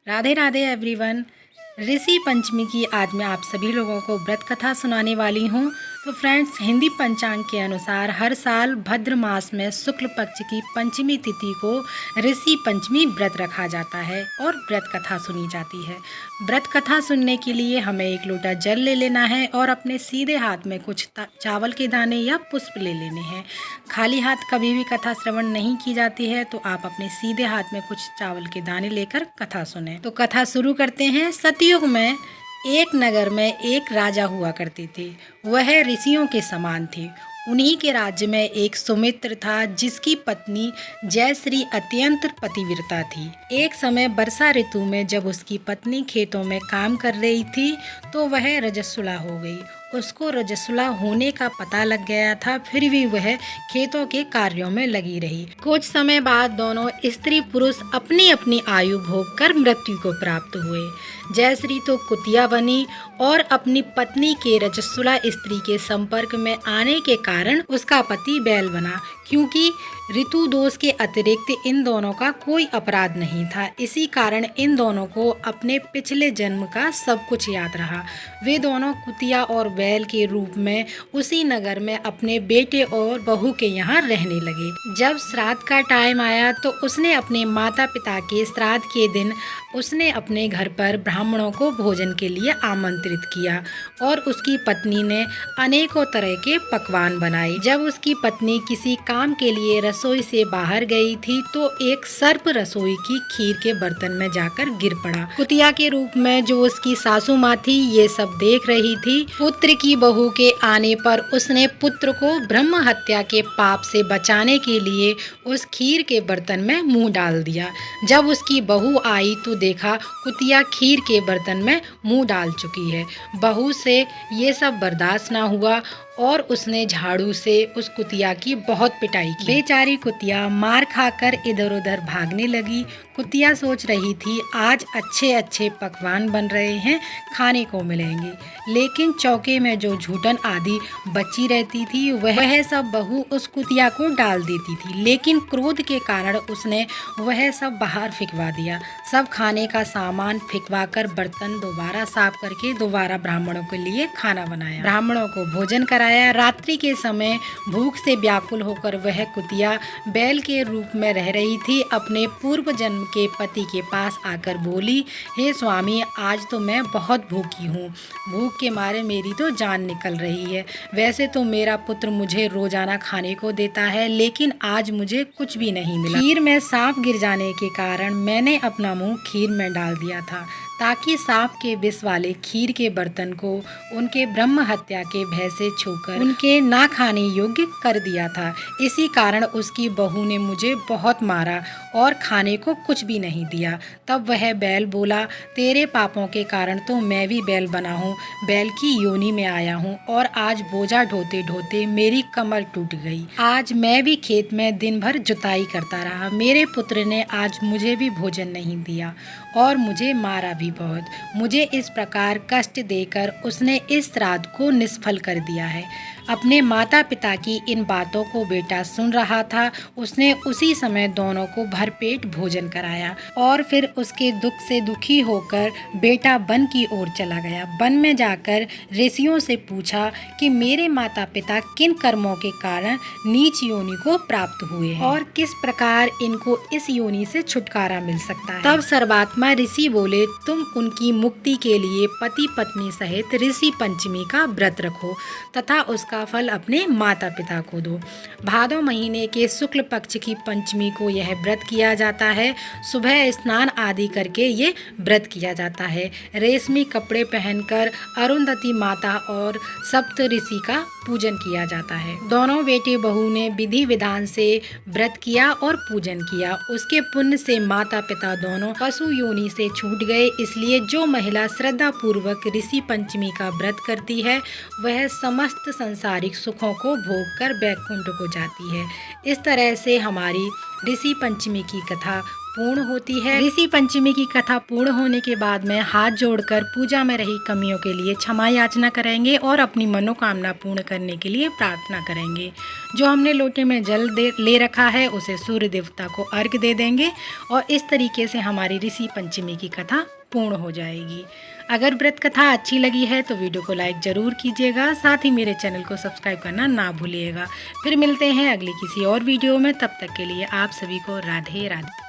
Radhe Radhe everyone. Rishi Panchami की आज मैं आप सभी लोगों को व्रत कथा सुनाने वाली हूँ। तो फ्रेंड्स, हिंदी पंचांग के अनुसार हर साल भद्र मास में शुक्ल पक्ष की पंचमी तिथि को ऋषि पंचमी व्रत रखा जाता है और व्रत कथा सुनी जाती है। व्रत कथा सुनने के लिए हमें एक लोटा जल ले लेना है और अपने सीधे हाथ में कुछ चावल के दाने या पुष्प ले लेने हैं। खाली हाथ कभी भी कथा श्रवण नहीं की जाती है, तो आप अपने सीधे हाथ में कुछ चावल के दाने लेकर कथा सुने। तो कथा शुरू करते हैं। सतयुग में एक नगर में एक राजा हुआ करते थे। वह ऋषियों के समान थे। उन्हीं के राज्य में एक सुमित्र था, जिसकी पत्नी जयश्री अत्यंत पतिव्रता थी। एक समय वर्षा ऋतु में जब उसकी पत्नी खेतों में काम कर रही थी, तो वह रजस्वला हो गई। उसको रजस्वला होने का पता लग गया था, फिर भी वह खेतों के कार्यों में लगी रही। कुछ समय बाद दोनों स्त्री पुरुष अपनी अपनी आयु भोग कर मृत्यु को प्राप्त हुए। जयश्री तो कुतिया बनी और अपनी पत्नी के रजस्वला स्त्री के संपर्क में आने के कारण उसका पति बैल बना, क्योंकि ऋतु दोष के अतिरिक्त इन दोनों का कोई अपराध नहीं था। इसी कारण इन दोनों को अपने पिछले जन्म का सब कुछ याद रहा। वे दोनों कुतिया और बैल के रूप में उसी नगर में अपने बेटे और बहू के यहाँ रहने लगे। जब श्राद्ध का टाइम आया, तो उसने अपने माता पिता के श्राद्ध के दिन उसने अपने घर पर ब्राह्मणों को भोजन के लिए आमंत्रित किया और उसकी पत्नी ने अनेकों तरह के पकवान बनाए। जब उसकी पत्नी किसी काम के लिए रसोई से बाहर गई थी, तो एक सर्प रसोई की खीर के बर्तन में जाकर गिर पड़ा। कुतिया के रूप में जो उसकी सासू माँ थी, ये सब देख रही थी। पुत्र की बहू के आने पर उसने पुत्र को ब्रह्म हत्या के पाप से बचाने के लिए उस खीर के बर्तन में मुंह डाल दिया। जब उसकी बहू आई, तो देखा कुतिया खीर के बर्तन में मुंह डाल चुकी है। बहू से ये सब बर्दाश्त ना हुआ और उसने झाड़ू से उस कुतिया की बहुत पिटाई की। बेचारी कुतिया मार खाकर इधर उधर भागने लगी। कुतिया सोच रही थी, आज अच्छे अच्छे पकवान बन रहे हैं, खाने को मिलेंगे, लेकिन चौके में जो झूठन आदि बची रहती थी, वह सब बहू उस कुतिया को डाल देती थी। लेकिन क्रोध के कारण उसने वह सब बाहर फेंकवा दिया। सब खाने का सामान फेंकवा कर बर्तन दोबारा साफ करके दोबारा ब्राह्मणों के लिए खाना बनाया। ब्राह्मणों को भोजन कराया। रात्रि के समय भूख से व्याकुल होकर वह कुतिया बैल के रूप में रह रही थी। अपने पूर्व जन्म के पति के पास आकर बोली, हे स्वामी, आज तो मैं बहुत भूखी हूँ। भूख के मारे मेरी तो जान निकल रही है। वैसे तो मेरा पुत्र मुझे रोजाना खाने को देता है, लेकिन आज मुझे कुछ भी नहीं मिला। खीर में सांप गिर जाने के कारण मैंने अपना मुंह खीर में डाल दिया था, ताकि सांप के विष वाले खीर के बर्तन को उनके ब्रह्म हत्या के भय से छूकर उनके ना खाने योग्य कर दिया था। इसी कारण उसकी बहू ने मुझे बहुत मारा और खाने को कुछ भी नहीं दिया। तब वह बैल बोला, तेरे पापों के कारण तो मैं भी बैल बना हूँ, बैल की योनि में आया हूँ और आज बोझा ढोते ढोते मेरी कमर टूट गई। आज मैं भी खेत में दिन भर जुताई करता रहा। मेरे पुत्र ने आज मुझे भी भोजन नहीं दिया और मुझे मारा भी बहुत। मुझे इस प्रकार कष्ट देकर उसने इस श्राद्ध को निष्फल कर दिया है। अपने माता पिता की इन बातों को बेटा सुन रहा था। उसने उसी समय दोनों को भरपेट भोजन कराया और फिर उसके दुख से दुखी होकर बेटा वन की ओर चला गया। वन में जाकर ऋषियों से पूछा कि मेरे माता पिता किन कर्मों के कारण नीच योनि को प्राप्त हुए हैं और किस प्रकार इनको इस योनि से छुटकारा मिल सकता है। तब सर्वात्मा ऋषि बोले, तुम उनकी मुक्ति के लिए पति पत्नी सहित ऋषि पंचमी का व्रत रखो तथा उसका फल अपने माता पिता को दो। भादो महीने के शुक्ल पक्ष की पंचमी को यह व्रत किया जाता है। सुबह स्नान आदि करके ये व्रत किया जाता है। रेशमी कपड़े पहनकर अरुंधति माता और सप्त ऋषि का पूजन किया जाता है। दोनों बेटे बहू ने विधि विधान से व्रत किया और पूजन किया। उसके पुण्य से माता पिता दोनों पशु योनि से छूट गए। इसलिए जो महिला श्रद्धा पूर्वक ऋषि पंचमी का व्रत करती है, वह समस्त संसारिक सुखों को भोग कर वैकुंठ को जाती है। इस तरह से हमारी ऋषि पंचमी की कथा पूर्ण होती है। ऋषि पंचमी की कथा पूर्ण होने के बाद में हाथ जोड़कर पूजा में रही कमियों के लिए क्षमा याचना करेंगे और अपनी मनोकामना पूर्ण करने के लिए प्रार्थना करेंगे। जो हमने लोटे में जल ले रखा है उसे सूर्य देवता को अर्घ्य दे देंगे और इस तरीके से हमारी ऋषि पंचमी की कथा पूर्ण हो जाएगी। अगर व्रत कथा अच्छी लगी है तो वीडियो को लाइक ज़रूर कीजिएगा, साथ ही मेरे चैनल को सब्सक्राइब करना ना भूलिएगा। फिर मिलते हैं अगली किसी और वीडियो में, तब तक के लिए आप सभी को राधे राधे।